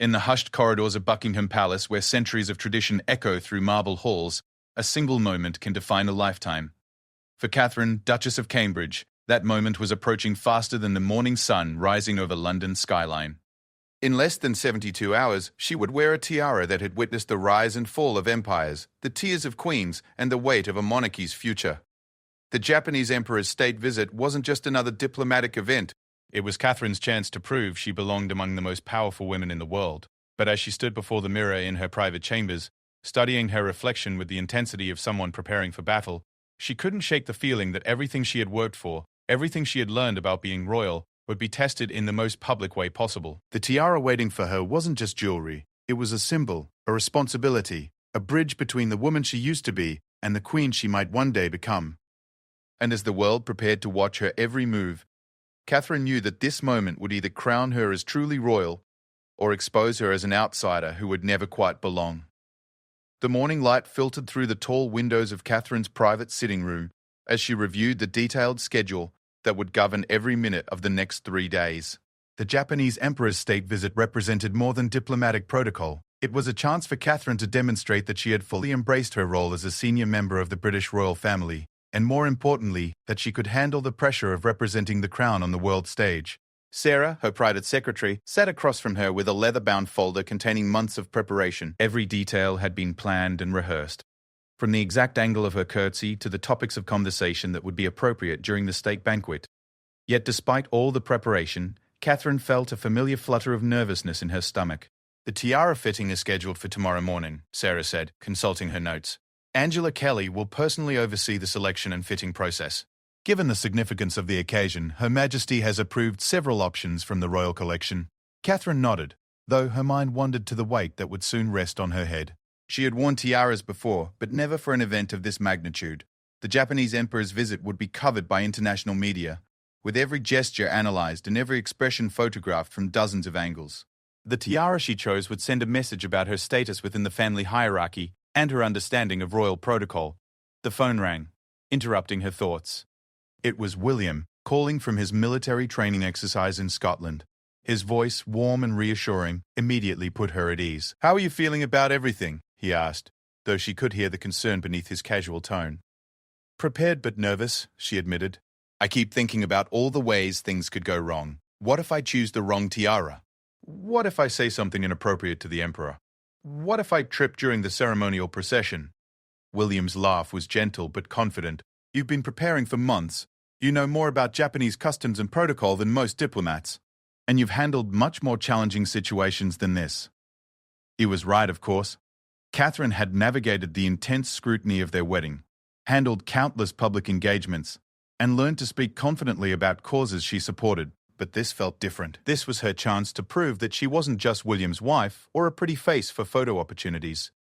In the hushed corridors of Buckingham Palace, where centuries of tradition echo through marble halls, a single moment can define a lifetime. For Catherine, Duchess of Cambridge, that moment was approaching faster than the morning sun rising over London's skyline. In less than 72 hours, she would wear a tiara that had witnessed the rise and fall of empires, the tears of queens, and the weight of a monarchy's future. The Japanese emperor's state visit wasn't just another diplomatic event. It was Catherine's chance to prove she belonged among the most powerful women in the world. But as she stood before the mirror in her private chambers, studying her reflection with the intensity of someone preparing for battle, she couldn't shake the feeling that everything she had worked for, everything she had learned about being royal, would be tested in the most public way possible. The tiara waiting for her wasn't just jewelry. It was a symbol, a responsibility, a bridge between the woman she used to be and the queen she might one day become. And as the world prepared to watch her every move, Catherine knew that this moment would either crown her as truly royal or expose her as an outsider who would never quite belong. The morning light filtered through the tall windows of Catherine's private sitting room as she reviewed the detailed schedule that would govern every minute of the next 3 days. The Japanese emperor's state visit represented more than diplomatic protocol. It was a chance for Catherine to demonstrate that she had fully embraced her role as a senior member of the British royal family, and more importantly, that she could handle the pressure of representing the crown on the world stage. Sarah, her private secretary, sat across from her with a leather-bound folder containing months of preparation. Every detail had been planned and rehearsed, from the exact angle of her curtsy to the topics of conversation that would be appropriate during the state banquet. Yet despite all the preparation, Catherine felt a familiar flutter of nervousness in her stomach. "The tiara fitting is scheduled for tomorrow morning," Sarah said, consulting her notes. "Angela Kelly will personally oversee the selection and fitting process. Given the significance of the occasion, Her Majesty has approved several options from the royal collection." Catherine nodded, though her mind wandered to the weight that would soon rest on her head. She had worn tiaras before, but never for an event of this magnitude. The Japanese emperor's visit would be covered by international media, with every gesture analyzed and every expression photographed from dozens of angles. The tiara she chose would send a message about her status within the family hierarchy and her understanding of royal protocol. The phone rang, interrupting her thoughts. It was William, calling from his military training exercise in Scotland. His voice, warm and reassuring, immediately put her at ease. "How are you feeling about everything?" he asked, though she could hear the concern beneath his casual tone. "Prepared but nervous," she admitted. "I keep thinking about all the ways things could go wrong. What if I choose the wrong tiara? What if I say something inappropriate to the emperor? What if I trip during the ceremonial procession?" William's laugh was gentle but confident. "You've been preparing for months. You know more about Japanese customs and protocol than most diplomats. And you've handled much more challenging situations than this." He was right, of course. Catherine had navigated the intense scrutiny of their wedding, handled countless public engagements, and learned to speak confidently about causes she supported. But this felt different. This was her chance to prove that she wasn't just William's wife or a pretty face for photo opportunities.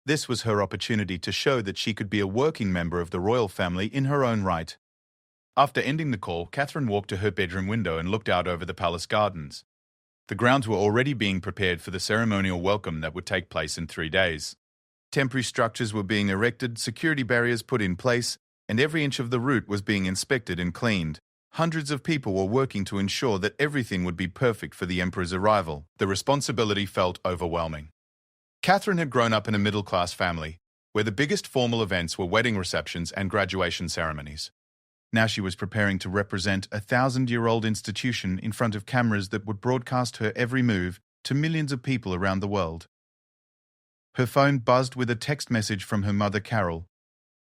This was her opportunity to show that she could be a working member of the royal family in her own right. After ending the call, Catherine walked to her bedroom window and looked out over the palace gardens. The grounds were already being prepared for the ceremonial welcome that would take place in 3 days. Temporary structures were being erected, security barriers put in place, and every inch of the route was being inspected and cleaned. Hundreds of people were working to ensure that everything would be perfect for the emperor's arrival. The responsibility felt overwhelming. Catherine had grown up in a middle-class family, where the biggest formal events were wedding receptions and graduation ceremonies. Now she was preparing to represent a 1,000-year-old institution in front of cameras that would broadcast her every move to millions of people around the world. Her phone buzzed with a text message from her mother, Carol.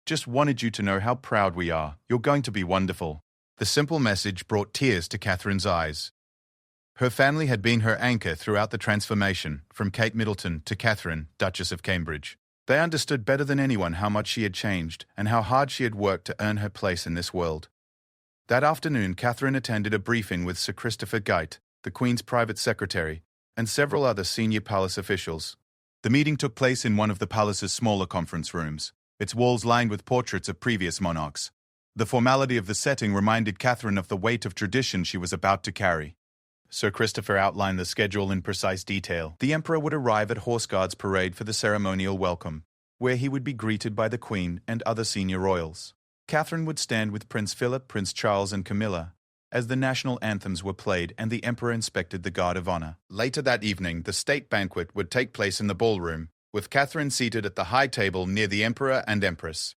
"Just wanted you to know how proud we are. You're going to be wonderful." The simple message brought tears to Catherine's eyes. Her family had been her anchor throughout the transformation, from Kate Middleton to Catherine, Duchess of Cambridge. They understood better than anyone how much she had changed and how hard she had worked to earn her place in this world. That afternoon, Catherine attended a briefing with Sir Christopher Geit, the Queen's private secretary, and several other senior palace officials. The meeting took place in one of the palace's smaller conference rooms, its walls lined with portraits of previous monarchs. The formality of the setting reminded Catherine of the weight of tradition she was about to carry. Sir Christopher outlined the schedule in precise detail. The Emperor would arrive at Horse Guards Parade for the ceremonial welcome, where he would be greeted by the Queen and other senior royals. Catherine would stand with Prince Philip, Prince Charles and Camilla, as the national anthems were played and the emperor inspected the guard of honor. Later that evening, the state banquet would take place in the ballroom, with Catherine seated at the high table near the emperor and empress.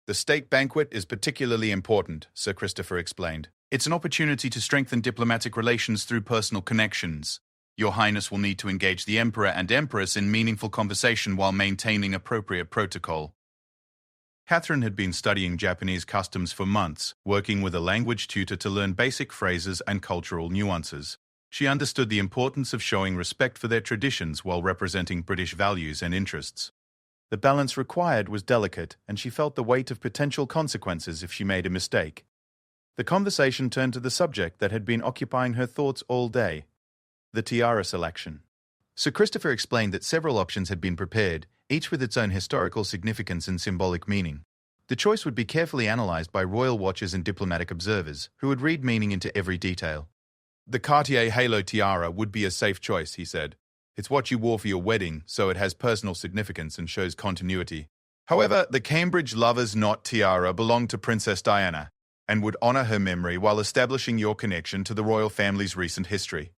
The state banquet is particularly important, Sir Christopher explained. It's an opportunity to strengthen diplomatic relations through personal connections. Your Highness will need to engage the emperor and empress in meaningful conversation while maintaining appropriate protocol. Catherine had been studying Japanese customs for months, working with a language tutor to learn basic phrases and cultural nuances. She understood the importance of showing respect for their traditions while representing British values and interests. The balance required was delicate, and she felt the weight of potential consequences if she made a mistake. The conversation turned to the subject that had been occupying her thoughts all day: the tiara selection. Sir Christopher explained that several options had been prepared, each with its own historical significance and symbolic meaning. The choice would be carefully analysed by royal watchers and diplomatic observers, who would read meaning into every detail. The Cartier Halo tiara would be a safe choice, he said. It's what you wore for your wedding, so it has personal significance and shows continuity. However, the Cambridge Lover's Knot tiara belonged to Princess Diana, and would honour her memory while establishing your connection to the royal family's recent history.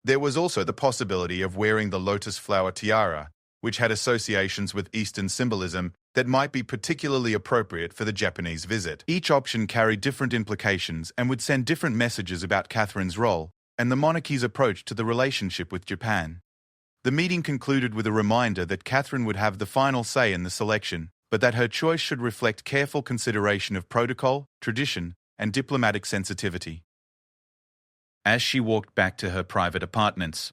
There was also the possibility of wearing the lotus flower tiara, which had associations with Eastern symbolism that might be particularly appropriate for the Japanese visit. Each option carried different implications and would send different messages about Catherine's role and the monarchy's approach to the relationship with Japan. The meeting concluded with a reminder that Catherine would have the final say in the selection, but that her choice should reflect careful consideration of protocol, tradition, and diplomatic sensitivity. As she walked back to her private apartments,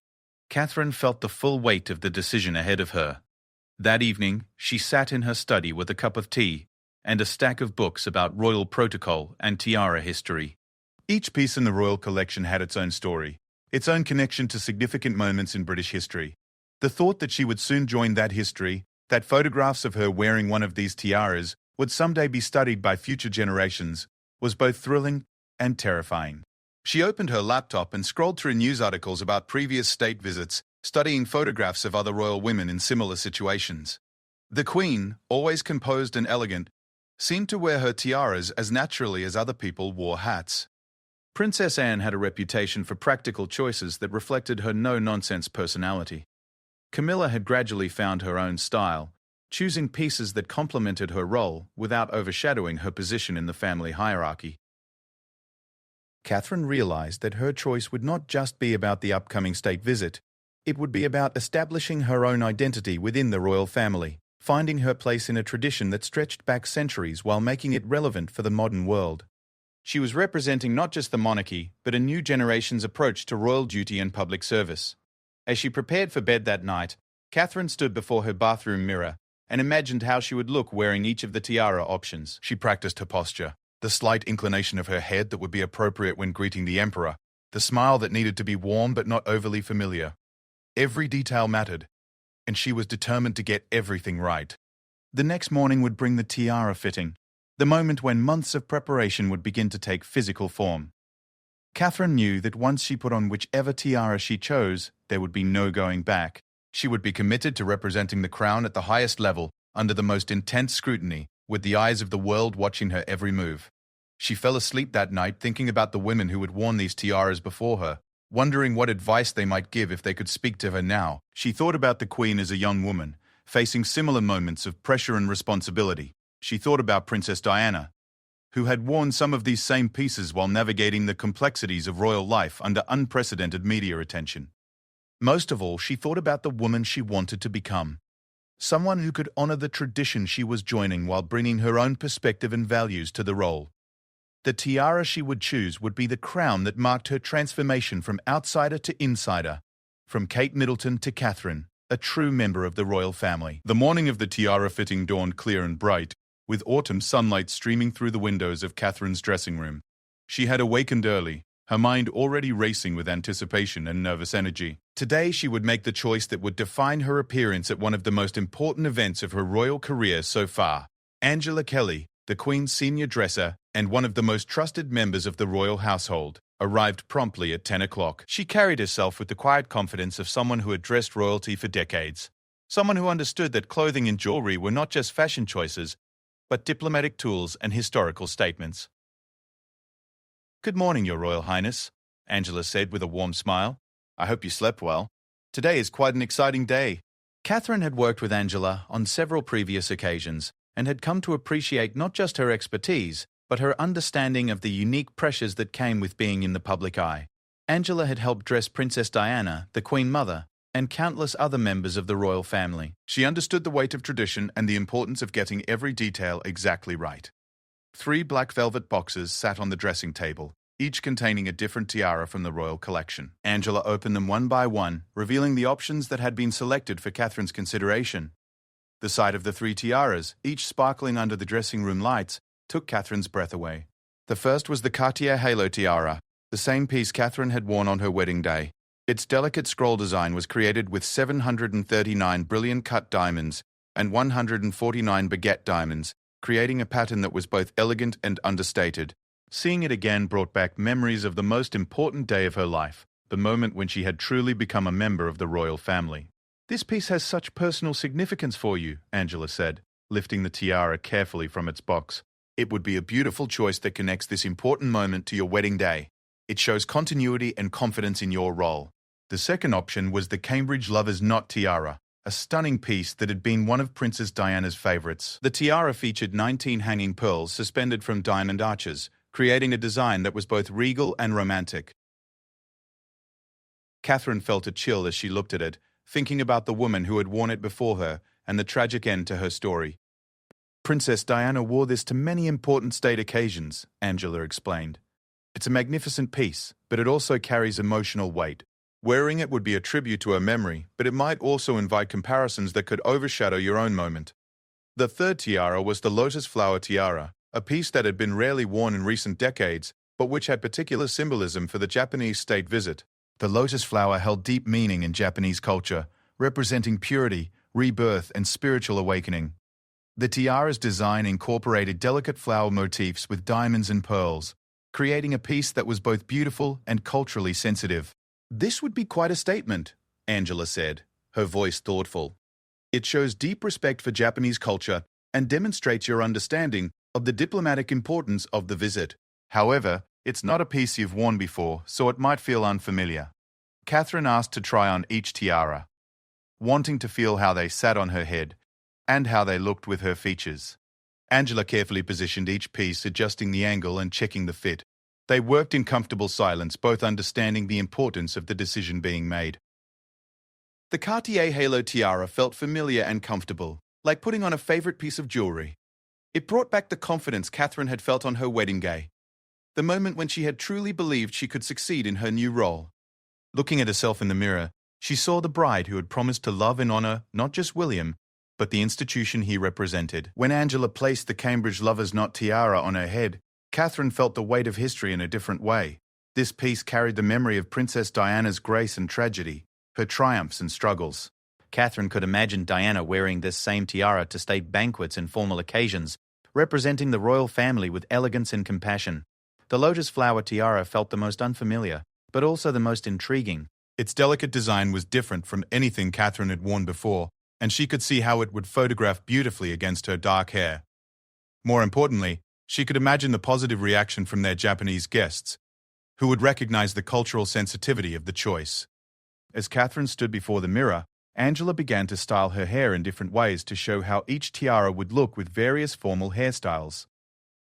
Catherine felt the full weight of the decision ahead of her. That evening, she sat in her study with a cup of tea and a stack of books about royal protocol and tiara history. Each piece in the royal collection had its own story, its own connection to significant moments in British history. The thought that she would soon join that history, that photographs of her wearing one of these tiaras would someday be studied by future generations, was both thrilling and terrifying. She opened her laptop and scrolled through news articles about previous state visits, studying photographs of other royal women in similar situations. The Queen, always composed and elegant, seemed to wear her tiaras as naturally as other people wore hats. Princess Anne had a reputation for practical choices that reflected her no-nonsense personality. Camilla had gradually found her own style, choosing pieces that complemented her role without overshadowing her position in the family hierarchy. Catherine realized that her choice would not just be about the upcoming state visit. It would be about establishing her own identity within the royal family, finding her place in a tradition that stretched back centuries while making it relevant for the modern world. She was representing not just the monarchy, but a new generation's approach to royal duty and public service. As she prepared for bed that night, Catherine stood before her bathroom mirror and imagined how she would look wearing each of the tiara options. She practiced her posture, the slight inclination of her head that would be appropriate when greeting the emperor, the smile that needed to be warm but not overly familiar. Every detail mattered, and she was determined to get everything right. The next morning would bring the tiara fitting, the moment when months of preparation would begin to take physical form. Catherine knew that once she put on whichever tiara she chose, there would be no going back. She would be committed to representing the crown at the highest level, under the most intense scrutiny, with the eyes of the world watching her every move. She fell asleep that night thinking about the women who had worn these tiaras before her, wondering what advice they might give if they could speak to her now. She thought about the Queen as a young woman, facing similar moments of pressure and responsibility. She thought about Princess Diana, who had worn some of these same pieces while navigating the complexities of royal life under unprecedented media attention. Most of all, she thought about the woman she wanted to become. Someone who could honor the tradition she was joining while bringing her own perspective and values to the role. The tiara she would choose would be the crown that marked her transformation from outsider to insider, from Kate Middleton to Catherine, a true member of the royal family. The morning of the tiara fitting dawned clear and bright, with autumn sunlight streaming through the windows of Catherine's dressing room. She had awakened early, her mind already racing with anticipation and nervous energy. Today she would make the choice that would define her appearance at one of the most important events of her royal career so far. Angela Kelly, the Queen's senior dresser and one of the most trusted members of the royal household, arrived promptly at 10 o'clock. She carried herself with the quiet confidence of someone who had dressed royalty for decades. Someone who understood that clothing and jewelry were not just fashion choices, but diplomatic tools and historical statements. Good morning, Your Royal Highness, Angela said with a warm smile. I hope you slept well. Today is quite an exciting day. Catherine had worked with Angela on several previous occasions and had come to appreciate not just her expertise, but her understanding of the unique pressures that came with being in the public eye. Angela had helped dress Princess Diana, the Queen Mother, and countless other members of the royal family. She understood the weight of tradition and the importance of getting every detail exactly right. 3 black velvet boxes sat on the dressing table, each containing a different tiara from the royal collection. Angela opened them one by one, revealing the options that had been selected for Catherine's consideration. The sight of the 3 tiaras, each sparkling under the dressing room lights, took Catherine's breath away. The first was the Cartier Halo tiara, the same piece Catherine had worn on her wedding day. Its delicate scroll design was created with 739 brilliant cut diamonds and 149 baguette diamonds, creating a pattern that was both elegant and understated. Seeing it again brought back memories of the most important day of her life, the moment when she had truly become a member of the royal family. This piece has such personal significance for you, Angela said, lifting the tiara carefully from its box. It would be a beautiful choice that connects this important moment to your wedding day. It shows continuity and confidence in your role. The second option was the Cambridge Lover's Knot tiara, a stunning piece that had been one of Princess Diana's favorites. The tiara featured 19 hanging pearls suspended from diamond arches, creating a design that was both regal and romantic. Catherine felt a chill as she looked at it, thinking about the woman who had worn it before her and the tragic end to her story. Princess Diana wore this to many important state occasions, Angela explained. It's a magnificent piece, but it also carries emotional weight. Wearing it would be a tribute to her memory, but it might also invite comparisons that could overshadow your own moment. The third tiara was the lotus flower tiara, a piece that had been rarely worn in recent decades, but which had particular symbolism for the Japanese state visit. The lotus flower held deep meaning in Japanese culture, representing purity, rebirth, and spiritual awakening. The tiara's design incorporated delicate flower motifs with diamonds and pearls, creating a piece that was both beautiful and culturally sensitive. This would be quite a statement, Angela said, her voice thoughtful. It shows deep respect for Japanese culture and demonstrates your understanding of the diplomatic importance of the visit. However, it's not a piece you've worn before, so it might feel unfamiliar. Catherine asked to try on each tiara, wanting to feel how they sat on her head and how they looked with her features. Angela carefully positioned each piece, adjusting the angle and checking the fit. They worked in comfortable silence, both understanding the importance of the decision being made. The Cartier Halo tiara felt familiar and comfortable, like putting on a favorite piece of jewelry. It brought back the confidence Catherine had felt on her wedding day, the moment when she had truly believed she could succeed in her new role. Looking at herself in the mirror, she saw the bride who had promised to love and honor not just William, but the institution he represented. When Angela placed the Cambridge Lover's Knot tiara on her head, Catherine felt the weight of history in a different way. This piece carried the memory of Princess Diana's grace and tragedy, her triumphs and struggles. Catherine could imagine Diana wearing this same tiara to state banquets and formal occasions, representing the royal family with elegance and compassion. The lotus flower tiara felt the most unfamiliar, but also the most intriguing. Its delicate design was different from anything Catherine had worn before, and she could see how it would photograph beautifully against her dark hair. More importantly, she could imagine the positive reaction from their Japanese guests, who would recognize the cultural sensitivity of the choice. As Catherine stood before the mirror, Angela began to style her hair in different ways to show how each tiara would look with various formal hairstyles.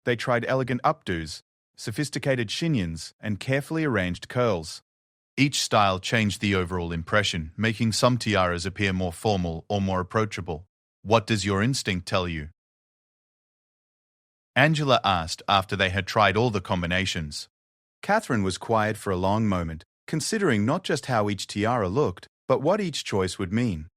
They tried elegant updos, sophisticated chignons, and carefully arranged curls. Each style changed the overall impression, making some tiaras appear more formal or more approachable. What does your instinct tell you? Angela asked after they had tried all the combinations. Catherine was quiet for a long moment, considering not just how each tiara looked, but what each choice would mean.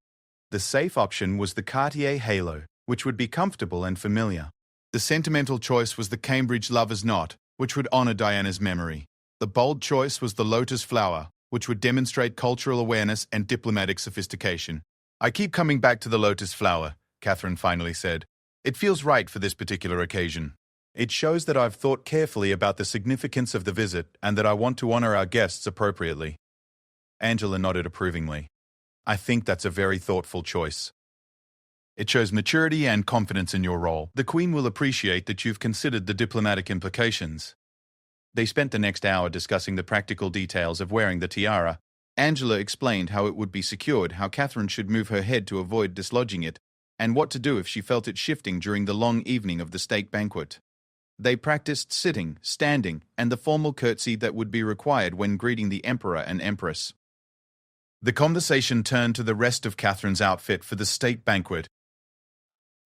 The safe option was the Cartier Halo, which would be comfortable and familiar. The sentimental choice was the Cambridge Lover's Knot, which would honor Diana's memory. The bold choice was the lotus flower, which would demonstrate cultural awareness and diplomatic sophistication. I keep coming back to the lotus flower, Catherine finally said. It feels right for this particular occasion. It shows that I've thought carefully about the significance of the visit and that I want to honor our guests appropriately. Angela nodded approvingly. I think that's a very thoughtful choice. It shows maturity and confidence in your role. The Queen will appreciate that you've considered the diplomatic implications. They spent the next hour discussing the practical details of wearing the tiara. Angela explained how it would be secured, how Catherine should move her head to avoid dislodging it, and what to do if she felt it shifting during the long evening of the state banquet. They practiced sitting, standing, and the formal curtsy that would be required when greeting the emperor and empress. The conversation turned to the rest of Catherine's outfit for the state banquet.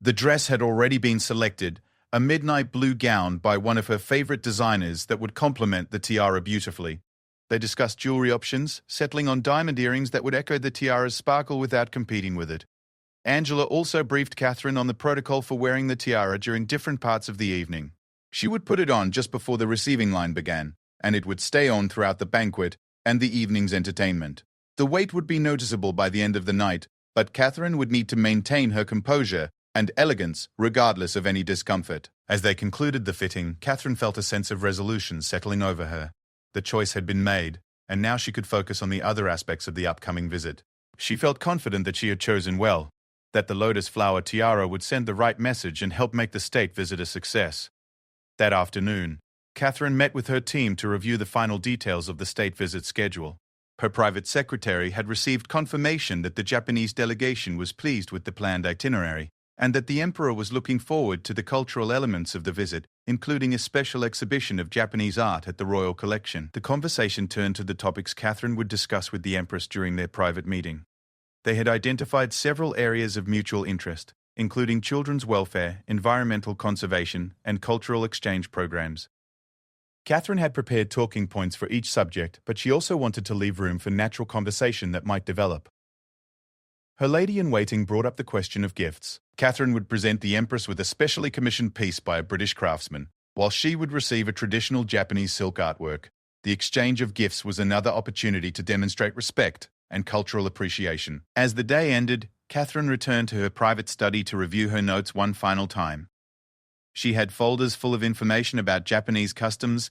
The dress had already been selected, a midnight blue gown by one of her favorite designers that would complement the tiara beautifully. They discussed jewelry options, settling on diamond earrings that would echo the tiara's sparkle without competing with it. Angela also briefed Catherine on the protocol for wearing the tiara during different parts of the evening. She would put it on just before the receiving line began, and it would stay on throughout the banquet and the evening's entertainment. The weight would be noticeable by the end of the night, but Catherine would need to maintain her composure and elegance regardless of any discomfort. As they concluded the fitting, Catherine felt a sense of resolution settling over her. The choice had been made, and now she could focus on the other aspects of the upcoming visit. She felt confident that she had chosen well, that the lotus flower tiara would send the right message and help make the state visit a success. That afternoon, Catherine met with her team to review the final details of the state visit schedule. Her private secretary had received confirmation that the Japanese delegation was pleased with the planned itinerary, and that the emperor was looking forward to the cultural elements of the visit, including a special exhibition of Japanese art at the royal collection. The conversation turned to the topics Catherine would discuss with the empress during their private meeting. They had identified several areas of mutual interest, including children's welfare, environmental conservation, and cultural exchange programs. Catherine had prepared talking points for each subject, but she also wanted to leave room for natural conversation that might develop. Her lady-in-waiting brought up the question of gifts. Catherine would present the empress with a specially commissioned piece by a British craftsman, while she would receive a traditional Japanese silk artwork. The exchange of gifts was another opportunity to demonstrate respect and cultural appreciation. As the day ended, Catherine returned to her private study to review her notes one final time. She had folders full of information about Japanese customs,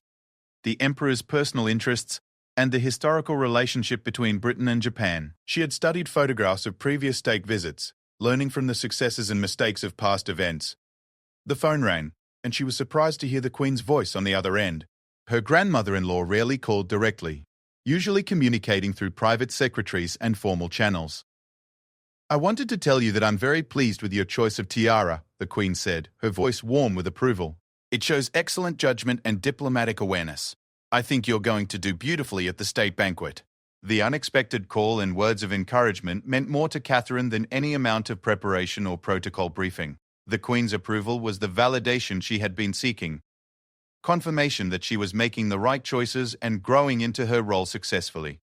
the emperor's personal interests, and the historical relationship between Britain and Japan. She had studied photographs of previous state visits, learning from the successes and mistakes of past events. The phone rang, and she was surprised to hear the Queen's voice on the other end. Her grandmother-in-law rarely called directly, usually communicating through private secretaries and formal channels. "I wanted to tell you that I'm very pleased with your choice of tiara," the Queen said, her voice warm with approval. "It shows excellent judgment and diplomatic awareness. I think you're going to do beautifully at the state banquet." The unexpected call and words of encouragement meant more to Catherine than any amount of preparation or protocol briefing. The Queen's approval was the validation she had been seeking, confirmation that she was making the right choices and growing into her role successfully.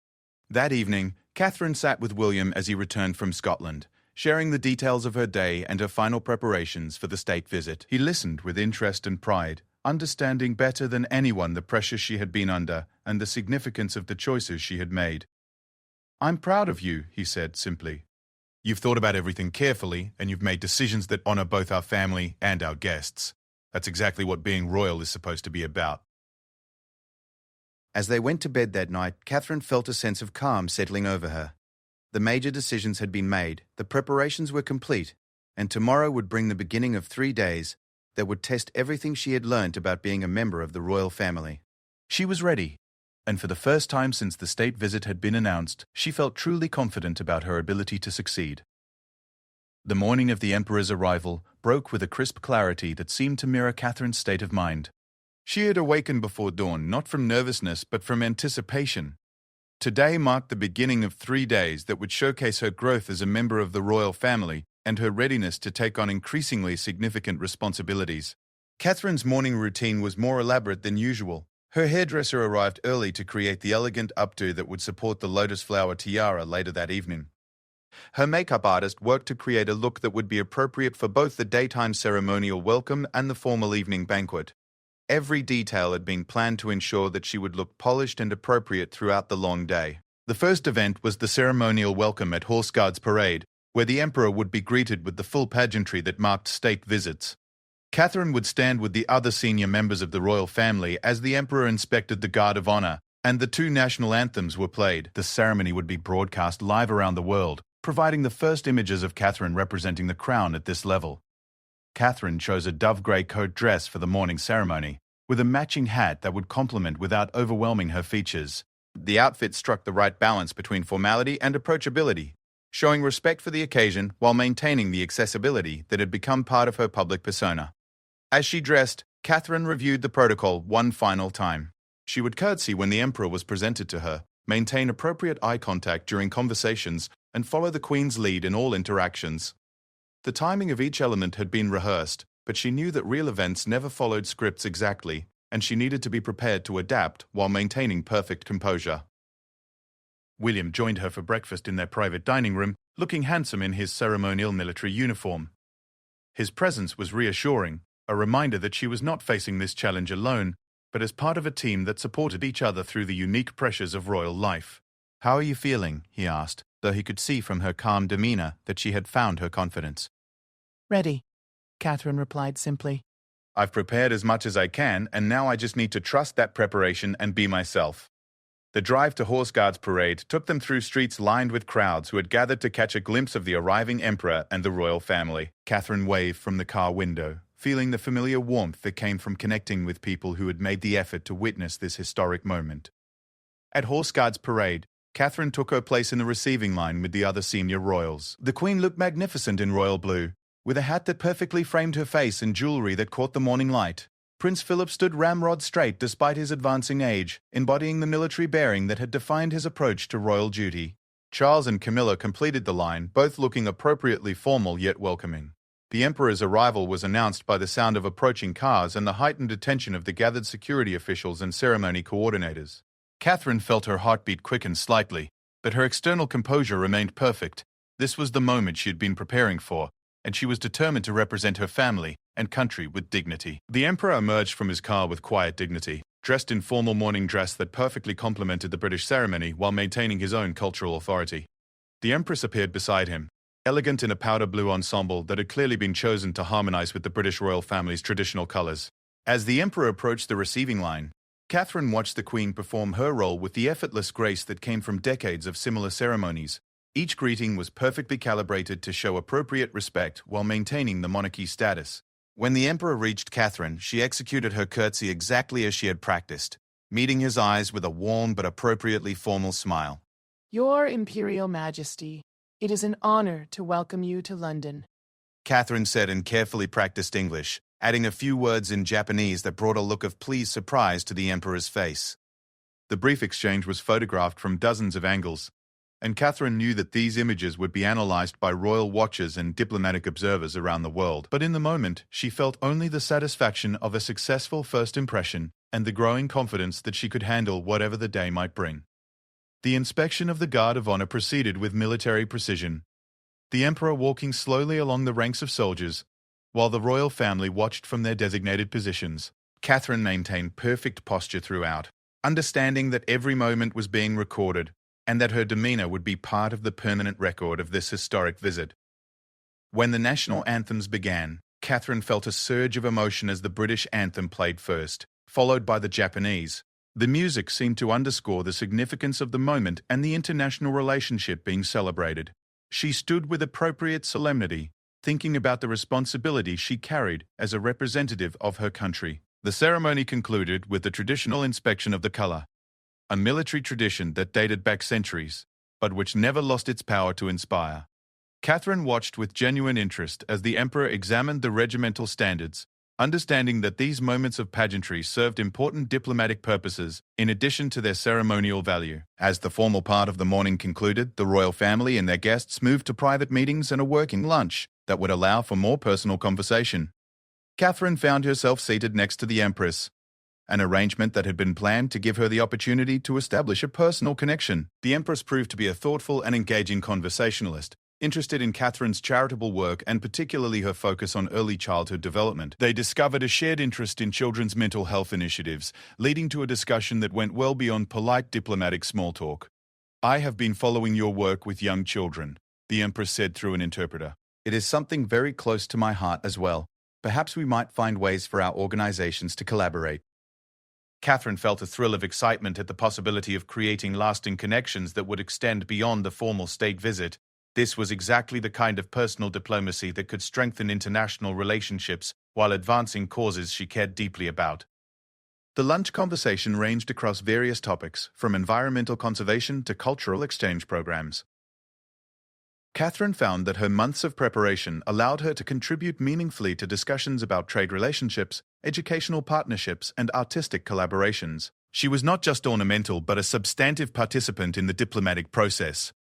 That evening, Catherine sat with William as he returned from Scotland, sharing the details of her day and her final preparations for the state visit. He listened with interest and pride, understanding better than anyone the pressure she had been under and the significance of the choices she had made. "I'm proud of you," he said simply. "You've thought about everything carefully, and you've made decisions that honor both our family and our guests. That's exactly what being royal is supposed to be about." As they went to bed that night, Catherine felt a sense of calm settling over her. The major decisions had been made, the preparations were complete, and tomorrow would bring the beginning of 3 days that would test everything she had learned about being a member of the royal family. She was ready, and for the first time since the state visit had been announced, she felt truly confident about her ability to succeed. The morning of the Emperor's arrival broke with a crisp clarity that seemed to mirror Catherine's state of mind. She had awakened before dawn, not from nervousness but from anticipation. Today marked the beginning of 3 days that would showcase her growth as a member of the royal family and her readiness to take on increasingly significant responsibilities. Catherine's morning routine was more elaborate than usual. Her hairdresser arrived early to create the elegant updo that would support the lotus flower tiara later that evening. Her makeup artist worked to create a look that would be appropriate for both the daytime ceremonial welcome and the formal evening banquet. Every detail had been planned to ensure that she would look polished and appropriate throughout the long day. The first event was the ceremonial welcome at Horse Guards Parade, where the Emperor would be greeted with the full pageantry that marked state visits. Catherine would stand with the other senior members of the royal family as the Emperor inspected the Guard of Honor, and the 2 national anthems were played. The ceremony would be broadcast live around the world, providing the first images of Catherine representing the crown at this level. Catherine chose a dove grey coat dress for the morning ceremony, with a matching hat that would complement without overwhelming her features. The outfit struck the right balance between formality and approachability, showing respect for the occasion while maintaining the accessibility that had become part of her public persona. As she dressed, Catherine reviewed the protocol one final time. She would curtsy when the emperor was presented to her, maintain appropriate eye contact during conversations, and follow the Queen's lead in all interactions. The timing of each element had been rehearsed, but she knew that real events never followed scripts exactly, and she needed to be prepared to adapt while maintaining perfect composure. William joined her for breakfast in their private dining room, looking handsome in his ceremonial military uniform. His presence was reassuring, a reminder that she was not facing this challenge alone, but as part of a team that supported each other through the unique pressures of royal life. "How are you feeling?" he asked, though he could see from her calm demeanor that she had found her confidence. "Ready," Catherine replied simply. "I've prepared as much as I can, and now I just need to trust that preparation and be myself." The drive to Horse Guards Parade took them through streets lined with crowds who had gathered to catch a glimpse of the arriving emperor and the royal family. Catherine waved from the car window, feeling the familiar warmth that came from connecting with people who had made the effort to witness this historic moment. At Horse Guards Parade, Catherine took her place in the receiving line with the other senior royals. The Queen looked magnificent in royal blue, with a hat that perfectly framed her face and jewelry that caught the morning light. Prince Philip stood ramrod straight despite his advancing age, embodying the military bearing that had defined his approach to royal duty. Charles and Camilla completed the line, both looking appropriately formal yet welcoming. The Emperor's arrival was announced by the sound of approaching cars and the heightened attention of the gathered security officials and ceremony coordinators. Catherine felt her heartbeat quicken slightly, but her external composure remained perfect. This was the moment she had been preparing for, and she was determined to represent her family and country with dignity. The Emperor emerged from his car with quiet dignity, dressed in formal morning dress that perfectly complemented the British ceremony while maintaining his own cultural authority. The Empress appeared beside him, elegant in a powder blue ensemble that had clearly been chosen to harmonize with the British royal family's traditional colors. As the Emperor approached the receiving line, Catherine watched the Queen perform her role with the effortless grace that came from decades of similar ceremonies. Each greeting was perfectly calibrated to show appropriate respect while maintaining the monarchy's status. When the Emperor reached Catherine, she executed her curtsy exactly as she had practiced, meeting his eyes with a warm but appropriately formal smile. "Your Imperial Majesty, it is an honor to welcome you to London," Catherine said in carefully practiced English, adding a few words in Japanese that brought a look of pleased surprise to the Emperor's face. The brief exchange was photographed from dozens of angles, and Catherine knew that these images would be analyzed by royal watchers and diplomatic observers around the world. But in the moment, she felt only the satisfaction of a successful first impression and the growing confidence that she could handle whatever the day might bring. The inspection of the Guard of Honor proceeded with military precision, the Emperor walking slowly along the ranks of soldiers, while the royal family watched from their designated positions. Catherine maintained perfect posture throughout, understanding that every moment was being recorded, and that her demeanor would be part of the permanent record of this historic visit. When the national anthems began, Catherine felt a surge of emotion as the British anthem played first, followed by the Japanese. The music seemed to underscore the significance of the moment and the international relationship being celebrated. She stood with appropriate solemnity, thinking about the responsibility she carried as a representative of her country. The ceremony concluded with the traditional inspection of the color, a military tradition that dated back centuries, but which never lost its power to inspire. Catherine watched with genuine interest as the Emperor examined the regimental standards, understanding that these moments of pageantry served important diplomatic purposes in addition to their ceremonial value. As the formal part of the morning concluded, the royal family and their guests moved to private meetings and a working lunch that would allow for more personal conversation. Catherine found herself seated next to the Empress, an arrangement that had been planned to give her the opportunity to establish a personal connection. The Empress proved to be a thoughtful and engaging conversationalist, interested in Catherine's charitable work and particularly her focus on early childhood development. They discovered a shared interest in children's mental health initiatives, leading to a discussion that went well beyond polite diplomatic small talk. "I have been following your work with young children," the Empress said through an interpreter. "It is something very close to my heart as well. Perhaps we might find ways for our organizations to collaborate." Catherine felt a thrill of excitement at the possibility of creating lasting connections that would extend beyond the formal state visit. This was exactly the kind of personal diplomacy that could strengthen international relationships while advancing causes she cared deeply about. The lunch conversation ranged across various topics, from environmental conservation to cultural exchange programs. Catherine found that her months of preparation allowed her to contribute meaningfully to discussions about trade relationships, educational partnerships, and artistic collaborations. She was not just ornamental but a substantive participant in the diplomatic process.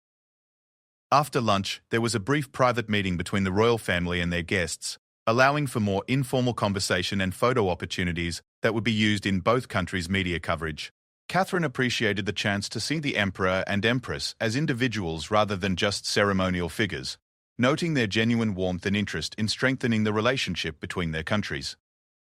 After lunch, there was a brief private meeting between the royal family and their guests, allowing for more informal conversation and photo opportunities that would be used in both countries' media coverage. Catherine appreciated the chance to see the Emperor and Empress as individuals rather than just ceremonial figures, noting their genuine warmth and interest in strengthening the relationship between their countries.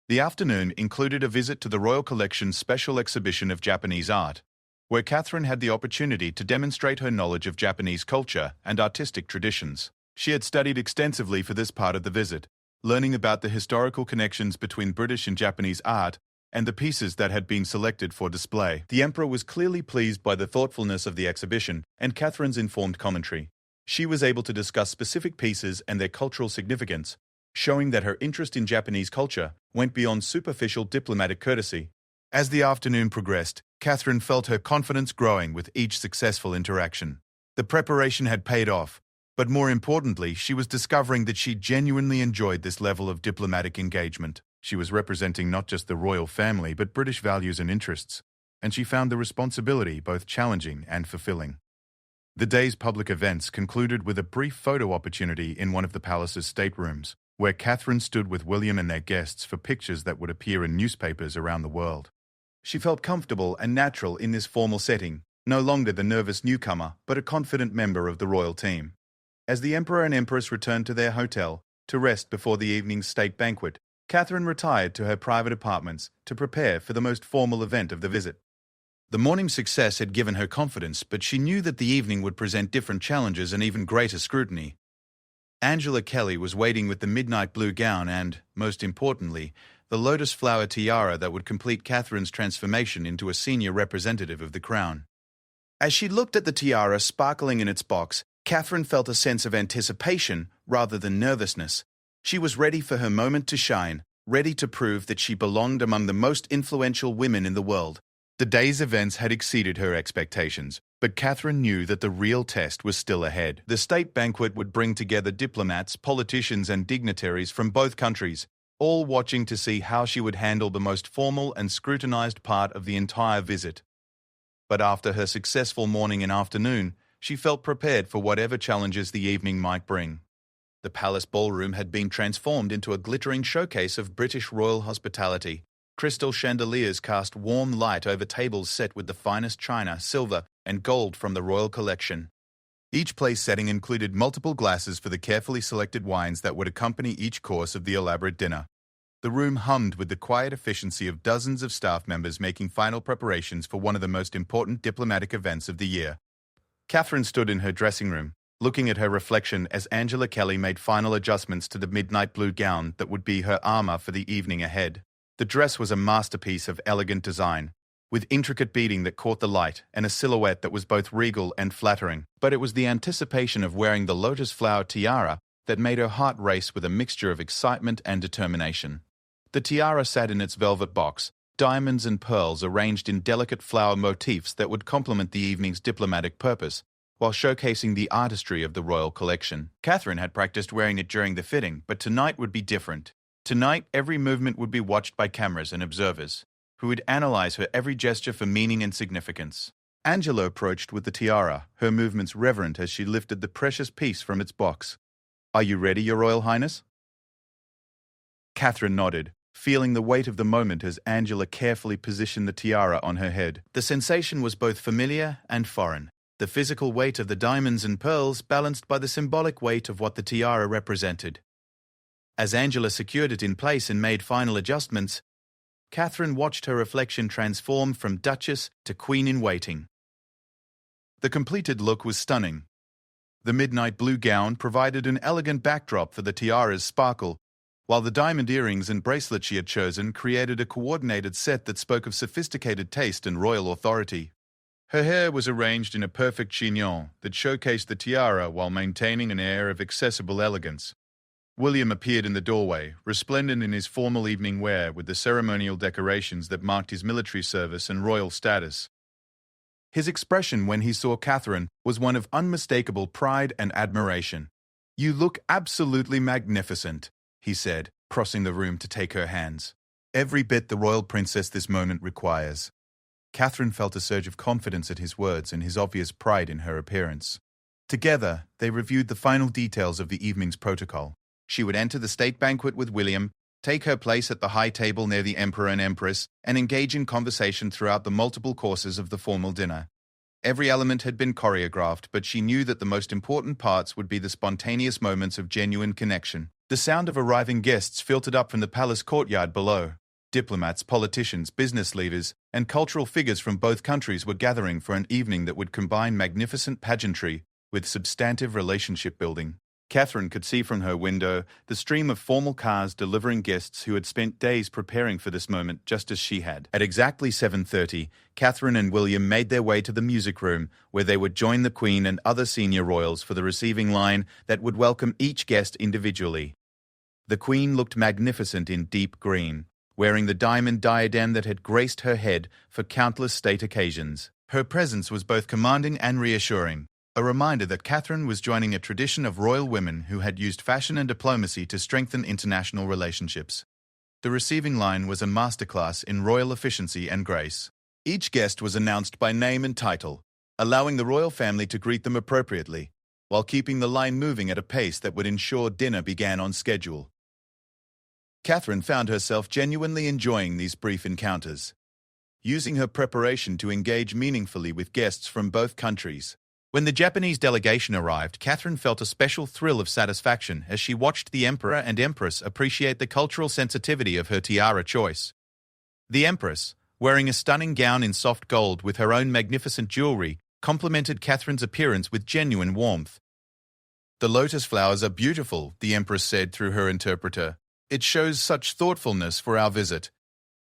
The afternoon included a visit to the Royal Collection's special exhibition of Japanese art, where Catherine had the opportunity to demonstrate her knowledge of Japanese culture and artistic traditions. She had studied extensively for this part of the visit, learning about the historical connections between British and Japanese art and the pieces that had been selected for display. The Emperor was clearly pleased by the thoughtfulness of the exhibition and Catherine's informed commentary. She was able to discuss specific pieces and their cultural significance, showing that her interest in Japanese culture went beyond superficial diplomatic courtesy. As the afternoon progressed, Catherine felt her confidence growing with each successful interaction. The preparation had paid off, but more importantly, she was discovering that she genuinely enjoyed this level of diplomatic engagement. She was representing not just the royal family, but British values and interests, and she found the responsibility both challenging and fulfilling. The day's public events concluded with a brief photo opportunity in one of the palace's staterooms, where Catherine stood with William and their guests for pictures that would appear in newspapers around the world. She felt comfortable and natural in this formal setting, no longer the nervous newcomer, but a confident member of the royal team. As the Emperor and Empress returned to their hotel to rest before the evening's state banquet, Catherine retired to her private apartments to prepare for the most formal event of the visit. The morning's success had given her confidence, but she knew that the evening would present different challenges and even greater scrutiny. Angela Kelly was waiting with the midnight blue gown and, most importantly, the lotus flower tiara that would complete Catherine's transformation into a senior representative of the crown. As she looked at the tiara sparkling in its box, Catherine felt a sense of anticipation rather than nervousness. She was ready for her moment to shine, ready to prove that she belonged among the most influential women in the world. The day's events had exceeded her expectations, but Catherine knew that the real test was still ahead. The state banquet would bring together diplomats, politicians, and dignitaries from both countries, all watching to see how she would handle the most formal and scrutinized part of the entire visit. But after her successful morning and afternoon, she felt prepared for whatever challenges the evening might bring. The palace ballroom had been transformed into a glittering showcase of British royal hospitality. Crystal chandeliers cast warm light over tables set with the finest china, silver, and gold from the royal collection. Each place setting included multiple glasses for the carefully selected wines that would accompany each course of the elaborate dinner. The room hummed with the quiet efficiency of dozens of staff members making final preparations for one of the most important diplomatic events of the year. Catherine stood in her dressing room, looking at her reflection as Angela Kelly made final adjustments to the midnight blue gown that would be her armor for the evening ahead. The dress was a masterpiece of elegant design, with intricate beading that caught the light and a silhouette that was both regal and flattering. But it was the anticipation of wearing the lotus flower tiara that made her heart race with a mixture of excitement and determination. The tiara sat in its velvet box, diamonds and pearls arranged in delicate flower motifs that would complement the evening's diplomatic purpose, while showcasing the artistry of the royal collection. Catherine had practiced wearing it during the fitting, but tonight would be different. Tonight, every movement would be watched by cameras and observers, who would analyze her every gesture for meaning and significance. Angela approached with the tiara, her movements reverent as she lifted the precious piece from its box. "Are you ready, Your Royal Highness?" Catherine nodded, feeling the weight of the moment as Angela carefully positioned the tiara on her head. The sensation was both familiar and foreign. The physical weight of the diamonds and pearls balanced by the symbolic weight of what the tiara represented. As Angela secured it in place and made final adjustments, Catherine watched her reflection transform from Duchess to Queen-in-Waiting. The completed look was stunning. The midnight blue gown provided an elegant backdrop for the tiara's sparkle, while the diamond earrings and bracelet she had chosen created a coordinated set that spoke of sophisticated taste and royal authority. Her hair was arranged in a perfect chignon that showcased the tiara while maintaining an air of accessible elegance. William appeared in the doorway, resplendent in his formal evening wear with the ceremonial decorations that marked his military service and royal status. His expression when he saw Catherine was one of unmistakable pride and admiration. "You look absolutely magnificent," he said, crossing the room to take her hands. "Every bit the royal princess this moment requires." Catherine felt a surge of confidence at his words and his obvious pride in her appearance. Together, they reviewed the final details of the evening's protocol. She would enter the state banquet with William, take her place at the high table near the Emperor and Empress, and engage in conversation throughout the multiple courses of the formal dinner. Every element had been choreographed, but she knew that the most important parts would be the spontaneous moments of genuine connection. The sound of arriving guests filtered up from the palace courtyard below. Diplomats, politicians, business leaders, and cultural figures from both countries were gathering for an evening that would combine magnificent pageantry with substantive relationship building. Catherine could see from her window the stream of formal cars delivering guests who had spent days preparing for this moment just as she had. At exactly 7:30, Catherine and William made their way to the music room, where they would join the Queen and other senior royals for the receiving line that would welcome each guest individually. The Queen looked magnificent in deep green, wearing the diamond diadem that had graced her head for countless state occasions. Her presence was both commanding and reassuring, a reminder that Catherine was joining a tradition of royal women who had used fashion and diplomacy to strengthen international relationships. The receiving line was a masterclass in royal efficiency and grace. Each guest was announced by name and title, allowing the royal family to greet them appropriately, while keeping the line moving at a pace that would ensure dinner began on schedule. Catherine found herself genuinely enjoying these brief encounters, using her preparation to engage meaningfully with guests from both countries. When the Japanese delegation arrived, Catherine felt a special thrill of satisfaction as she watched the Emperor and Empress appreciate the cultural sensitivity of her tiara choice. The Empress, wearing a stunning gown in soft gold with her own magnificent jewelry, complemented Catherine's appearance with genuine warmth. "The lotus flowers are beautiful," the Empress said through her interpreter. "It shows such thoughtfulness for our visit."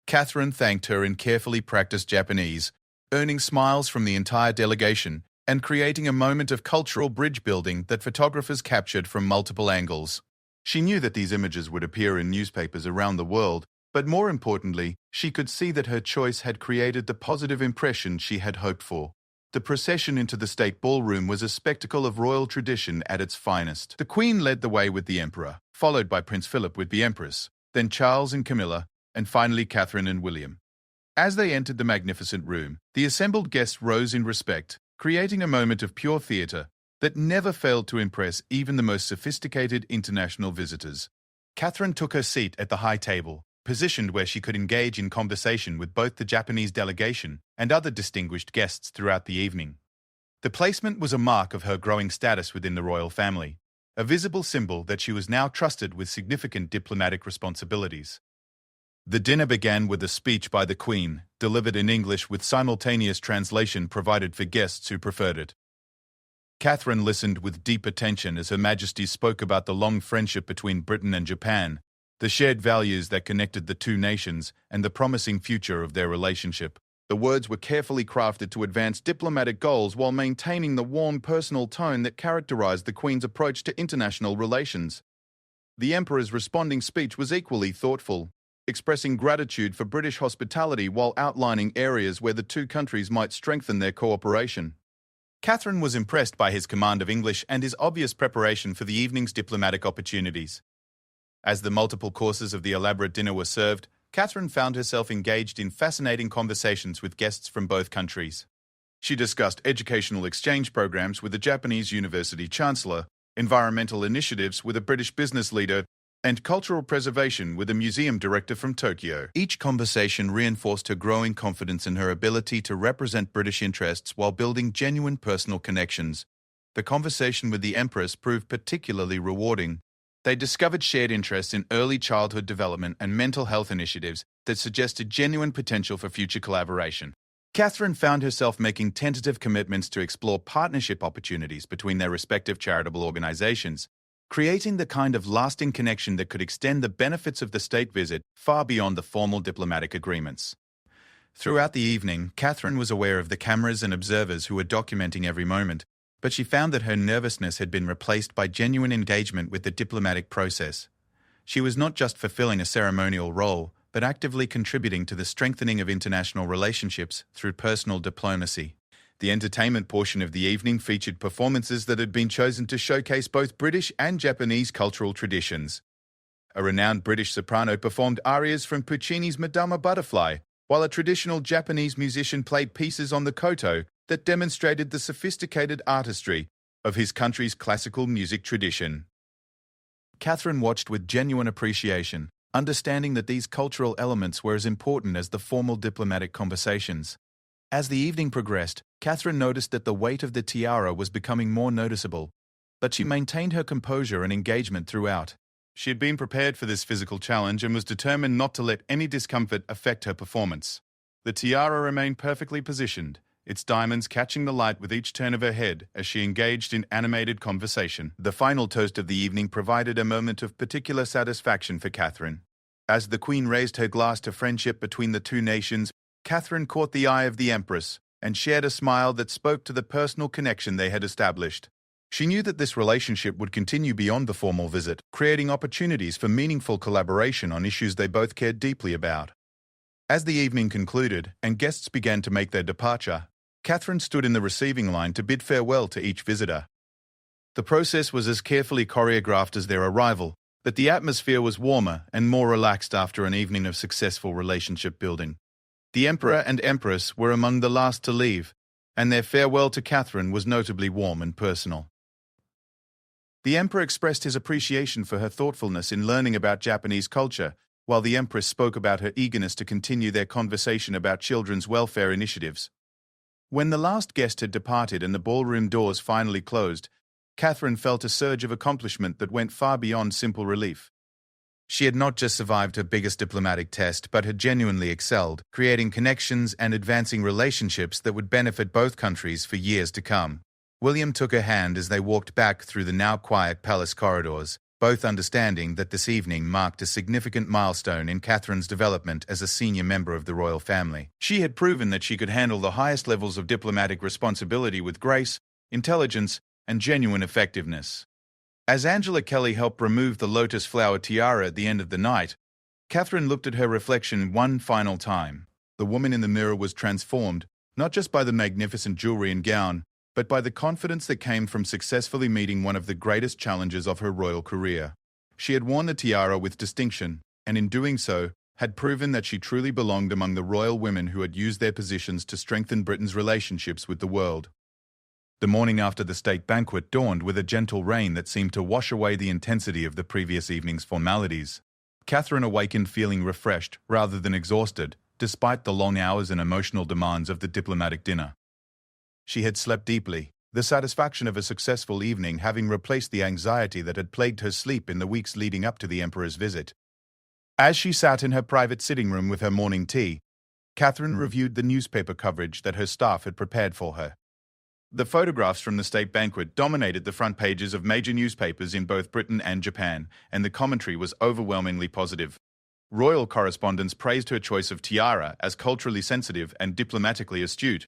Catherine thanked her in carefully practiced Japanese, earning smiles from the entire delegation and creating a moment of cultural bridge building that photographers captured from multiple angles. She knew that these images would appear in newspapers around the world, but more importantly, she could see that her choice had created the positive impression she had hoped for. The procession into the state ballroom was a spectacle of royal tradition at its finest. The Queen led the way with the Emperor, followed by Prince Philip with the Empress, then Charles and Camilla, and finally Catherine and William. As they entered the magnificent room, the assembled guests rose in respect, creating a moment of pure theatre that never failed to impress even the most sophisticated international visitors. Catherine took her seat at the high table, positioned where she could engage in conversation with both the Japanese delegation and other distinguished guests throughout the evening. The placement was a mark of her growing status within the royal family, a visible symbol that she was now trusted with significant diplomatic responsibilities. The dinner began with a speech by the Queen, delivered in English with simultaneous translation provided for guests who preferred it. Catherine listened with deep attention as Her Majesty spoke about the long friendship between Britain and Japan, the shared values that connected the two nations, and the promising future of their relationship. The words were carefully crafted to advance diplomatic goals while maintaining the warm personal tone that characterized the Queen's approach to international relations. The Emperor's responding speech was equally thoughtful, expressing gratitude for British hospitality while outlining areas where the two countries might strengthen their cooperation. Catherine was impressed by his command of English and his obvious preparation for the evening's diplomatic opportunities. As the multiple courses of the elaborate dinner were served, Catherine found herself engaged in fascinating conversations with guests from both countries. She discussed educational exchange programs with the Japanese University Chancellor, environmental initiatives with a British business leader, and cultural preservation with a museum director from Tokyo. Each conversation reinforced her growing confidence in her ability to represent British interests while building genuine personal connections. The conversation with the Empress proved particularly rewarding. They discovered shared interests in early childhood development and mental health initiatives that suggested genuine potential for future collaboration. Catherine found herself making tentative commitments to explore partnership opportunities between their respective charitable organizations, creating the kind of lasting connection that could extend the benefits of the state visit far beyond the formal diplomatic agreements. Throughout the evening, Catherine was aware of the cameras and observers who were documenting every moment, But she found that her nervousness had been replaced by genuine engagement with the diplomatic process. She was not just fulfilling a ceremonial role, but actively contributing to the strengthening of international relationships through personal diplomacy. The entertainment portion of the evening featured performances that had been chosen to showcase both British and Japanese cultural traditions. A renowned British soprano performed arias from Puccini's Madama Butterfly, while a traditional Japanese musician played pieces on the koto that demonstrated the sophisticated artistry of his country's classical music tradition. Catherine watched with genuine appreciation, understanding that these cultural elements were as important as the formal diplomatic conversations. As the evening progressed, Catherine noticed that the weight of the tiara was becoming more noticeable, but she maintained her composure and engagement throughout. She had been prepared for this physical challenge and was determined not to let any discomfort affect her performance. The tiara remained perfectly positioned, its diamonds catching the light with each turn of her head as she engaged in animated conversation. The final toast of the evening provided a moment of particular satisfaction for Catherine. As the Queen raised her glass to friendship between the two nations, Catherine caught the eye of the Empress and shared a smile that spoke to the personal connection they had established. She knew that this relationship would continue beyond the formal visit, creating opportunities for meaningful collaboration on issues they both cared deeply about. As the evening concluded and guests began to make their departure, Catherine stood in the receiving line to bid farewell to each visitor. The process was as carefully choreographed as their arrival, but the atmosphere was warmer and more relaxed after an evening of successful relationship building. The Emperor and Empress were among the last to leave, and their farewell to Catherine was notably warm and personal. The Emperor expressed his appreciation for her thoughtfulness in learning about Japanese culture, while the Empress spoke about her eagerness to continue their conversation about children's welfare initiatives. When the last guest had departed and the ballroom doors finally closed, Catherine felt a surge of accomplishment that went far beyond simple relief. She had not just survived her biggest diplomatic test, but had genuinely excelled, creating connections and advancing relationships that would benefit both countries for years to come. William took her hand as they walked back through the now quiet palace corridors, both understanding that this evening marked a significant milestone in Catherine's development as a senior member of the royal family. She had proven that she could handle the highest levels of diplomatic responsibility with grace, intelligence, and genuine effectiveness. As Angela Kelly helped remove the lotus flower tiara at the end of the night, Catherine looked at her reflection one final time. The woman in the mirror was transformed, not just by the magnificent jewelry and gown, but by the confidence that came from successfully meeting one of the greatest challenges of her royal career. She had worn the tiara with distinction, and in doing so, had proven that she truly belonged among the royal women who had used their positions to strengthen Britain's relationships with the world. The morning after the state banquet dawned with a gentle rain that seemed to wash away the intensity of the previous evening's formalities. Catherine awakened feeling refreshed rather than exhausted, despite the long hours and emotional demands of the diplomatic dinner. She had slept deeply, the satisfaction of a successful evening having replaced the anxiety that had plagued her sleep in the weeks leading up to the Emperor's visit. As she sat in her private sitting room with her morning tea, Catherine reviewed the newspaper coverage that her staff had prepared for her. The photographs from the state banquet dominated the front pages of major newspapers in both Britain and Japan, and the commentary was overwhelmingly positive. Royal correspondents praised her choice of tiara as culturally sensitive and diplomatically astute,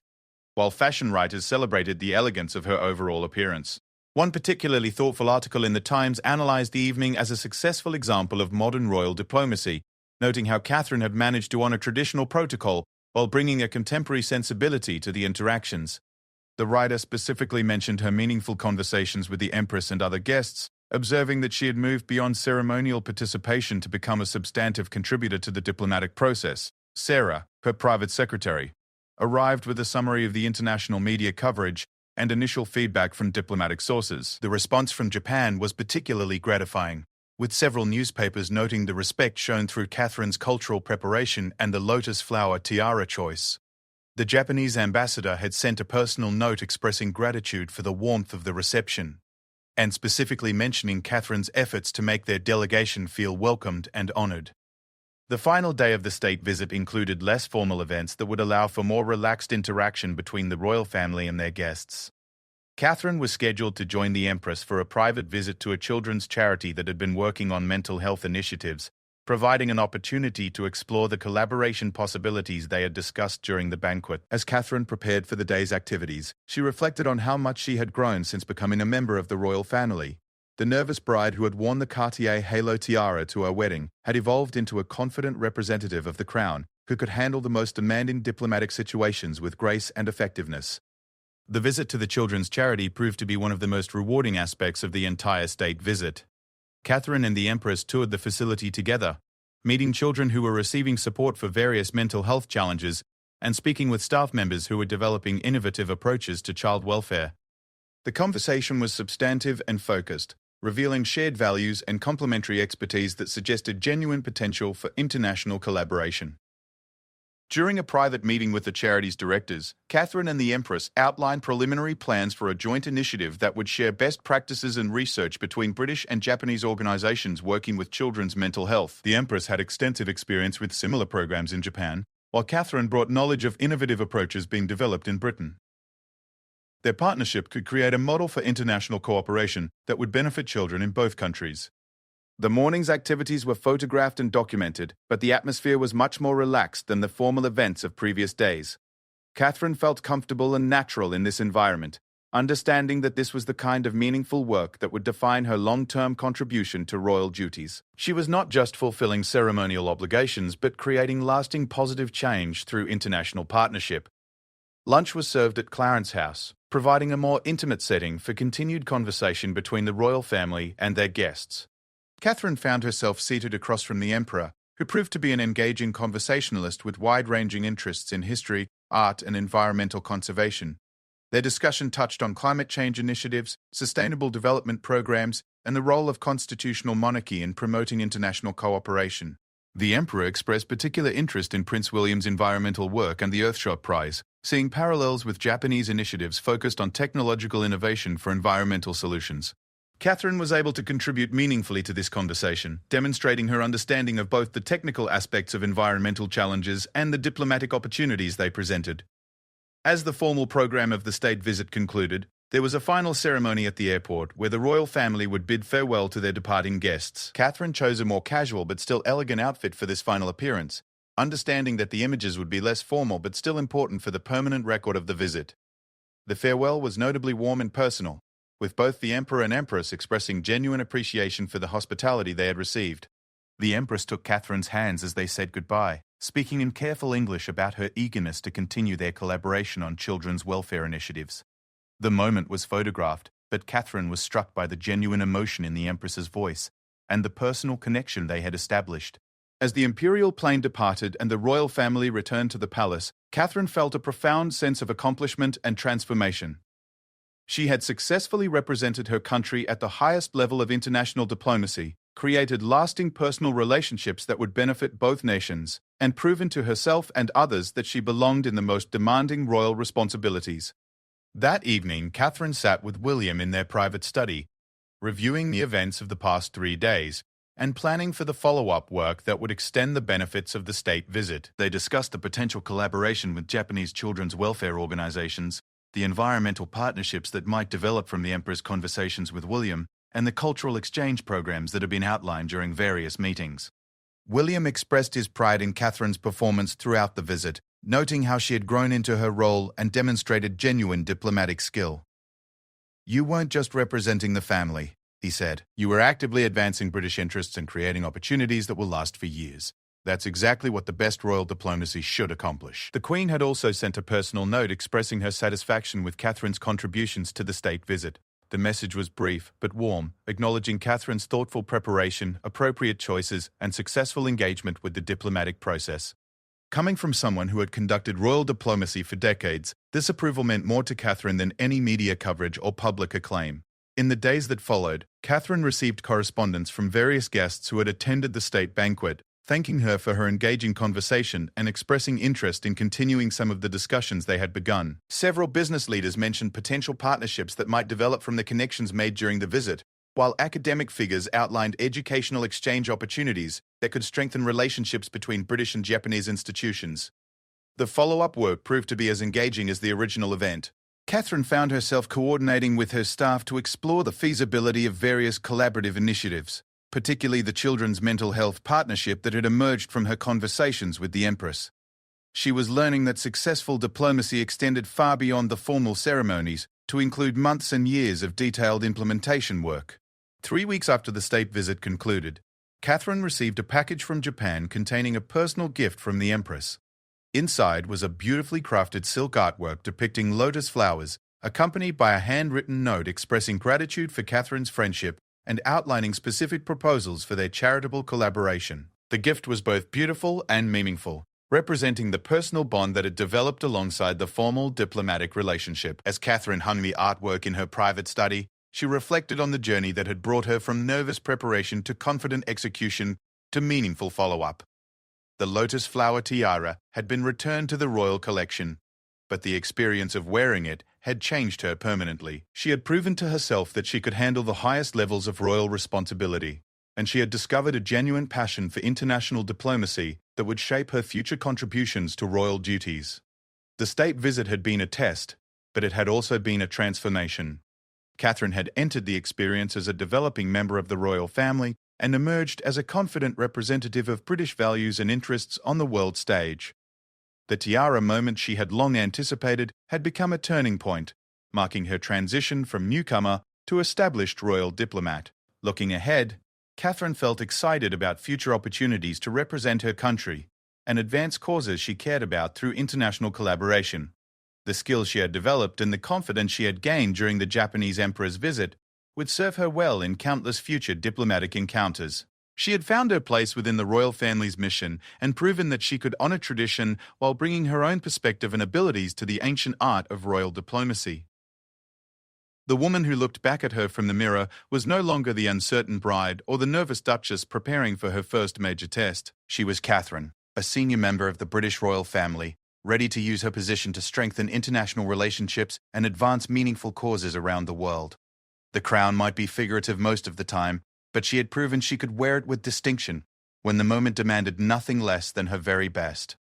while fashion writers celebrated the elegance of her overall appearance. One particularly thoughtful article in the Times analyzed the evening as a successful example of modern royal diplomacy, noting how Catherine had managed to honor traditional protocol while bringing a contemporary sensibility to the interactions. The writer specifically mentioned her meaningful conversations with the Empress and other guests, observing that she had moved beyond ceremonial participation to become a substantive contributor to the diplomatic process. Sarah, her private secretary, arrived with a summary of the international media coverage and initial feedback from diplomatic sources. The response from Japan was particularly gratifying, with several newspapers noting the respect shown through Catherine's cultural preparation and the lotus flower tiara choice. The Japanese ambassador had sent a personal note expressing gratitude for the warmth of the reception, and specifically mentioning Catherine's efforts to make their delegation feel welcomed and honored. The final day of the state visit included less formal events that would allow for more relaxed interaction between the royal family and their guests. Catherine was scheduled to join the Empress for a private visit to a children's charity that had been working on mental health initiatives, providing an opportunity to explore the collaboration possibilities they had discussed during the banquet. As Catherine prepared for the day's activities, she reflected on how much she had grown since becoming a member of the royal family. The nervous bride who had worn the Cartier halo tiara to her wedding had evolved into a confident representative of the crown who could handle the most demanding diplomatic situations with grace and effectiveness. The visit to the children's charity proved to be one of the most rewarding aspects of the entire state visit. Catherine and the Empress toured the facility together, meeting children who were receiving support for various mental health challenges and speaking with staff members who were developing innovative approaches to child welfare. The conversation was substantive and focused, revealing shared values and complementary expertise that suggested genuine potential for international collaboration. During a private meeting with the charity's directors, Catherine and the Empress outlined preliminary plans for a joint initiative that would share best practices and research between British and Japanese organizations working with children's mental health. The Empress had extensive experience with similar programs in Japan, while Catherine brought knowledge of innovative approaches being developed in Britain. Their partnership could create a model for international cooperation that would benefit children in both countries. The morning's activities were photographed and documented, but the atmosphere was much more relaxed than the formal events of previous days. Catherine felt comfortable and natural in this environment, understanding that this was the kind of meaningful work that would define her long-term contribution to royal duties. She was not just fulfilling ceremonial obligations, but creating lasting positive change through international partnership. Lunch was served at Clarence House, providing a more intimate setting for continued conversation between the royal family and their guests. Catherine found herself seated across from the Emperor, who proved to be an engaging conversationalist with wide-ranging interests in history, art, and environmental conservation. Their discussion touched on climate change initiatives, sustainable development programs, and the role of constitutional monarchy in promoting international cooperation. The Emperor expressed particular interest in Prince William's environmental work and the Earthshot Prize, seeing parallels with Japanese initiatives focused on technological innovation for environmental solutions. Catherine was able to contribute meaningfully to this conversation, demonstrating her understanding of both the technical aspects of environmental challenges and the diplomatic opportunities they presented. As the formal program of the state visit concluded, there was a final ceremony at the airport where the royal family would bid farewell to their departing guests. Catherine chose a more casual but still elegant outfit for this final appearance, understanding that the images would be less formal but still important for the permanent record of the visit. The farewell was notably warm and personal, with both the Emperor and Empress expressing genuine appreciation for the hospitality they had received. The Empress took Catherine's hands as they said goodbye, speaking in careful English about her eagerness to continue their collaboration on children's welfare initiatives. The moment was photographed, but Catherine was struck by the genuine emotion in the Empress's voice and the personal connection they had established. As the imperial plane departed and the royal family returned to the palace, Catherine felt a profound sense of accomplishment and transformation. She had successfully represented her country at the highest level of international diplomacy, created lasting personal relationships that would benefit both nations, and proven to herself and others that she belonged in the most demanding royal responsibilities. That evening, Catherine sat with William in their private study, reviewing the events of the past 3 days and planning for the follow-up work that would extend the benefits of the state visit. They discussed the potential collaboration with Japanese children's welfare organizations, the environmental partnerships that might develop from the Emperor's conversations with William, and the cultural exchange programs that had been outlined during various meetings. William expressed his pride in Catherine's performance throughout the visit, noting how she had grown into her role and demonstrated genuine diplomatic skill. "You weren't just representing the family," he said. "You were actively advancing British interests and creating opportunities that will last for years. That's exactly what the best royal diplomacy should accomplish." The Queen had also sent a personal note expressing her satisfaction with Catherine's contributions to the state visit. The message was brief but warm, acknowledging Catherine's thoughtful preparation, appropriate choices, and successful engagement with the diplomatic process. Coming from someone who had conducted royal diplomacy for decades, this approval meant more to Catherine than any media coverage or public acclaim. In the days that followed, Catherine received correspondence from various guests who had attended the state banquet, thanking her for her engaging conversation and expressing interest in continuing some of the discussions they had begun. Several business leaders mentioned potential partnerships that might develop from the connections made during the visit, while academic figures outlined educational exchange opportunities that could strengthen relationships between British and Japanese institutions. The follow-up work proved to be as engaging as the original event. Catherine found herself coordinating with her staff to explore the feasibility of various collaborative initiatives. particularly the children's mental health partnership that had emerged from her conversations with the Empress. She was learning that successful diplomacy extended far beyond the formal ceremonies to include months and years of detailed implementation work. 3 weeks after the state visit concluded, Catherine received a package from Japan containing a personal gift from the Empress. Inside was a beautifully crafted silk artwork depicting lotus flowers, accompanied by a handwritten note expressing gratitude for Catherine's friendship and outlining specific proposals for their charitable collaboration. The gift was both beautiful and meaningful, representing the personal bond that had developed alongside the formal diplomatic relationship. As Catherine hung the artwork in her private study, she reflected on the journey that had brought her from nervous preparation to confident execution to meaningful follow-up. The lotus flower tiara had been returned to the royal collection, but the experience of wearing it had changed her permanently. She had proven to herself that she could handle the highest levels of royal responsibility, and she had discovered a genuine passion for international diplomacy that would shape her future contributions to royal duties. The state visit had been a test, but it had also been a transformation. Catherine had entered the experience as a developing member of the royal family and emerged as a confident representative of British values and interests on the world stage. The tiara moment she had long anticipated had become a turning point, marking her transition from newcomer to established royal diplomat. Looking ahead, Catherine felt excited about future opportunities to represent her country and advance causes she cared about through international collaboration. The skills she had developed and the confidence she had gained during the Japanese emperor's visit would serve her well in countless future diplomatic encounters. She had found her place within the royal family's mission and proven that she could honor tradition while bringing her own perspective and abilities to the ancient art of royal diplomacy. The woman who looked back at her from the mirror was no longer the uncertain bride or the nervous duchess preparing for her first major test. She was Catherine, a senior member of the British royal family, ready to use her position to strengthen international relationships and advance meaningful causes around the world. The crown might be figurative most of the time, but she had proven she could wear it with distinction when the moment demanded nothing less than her very best.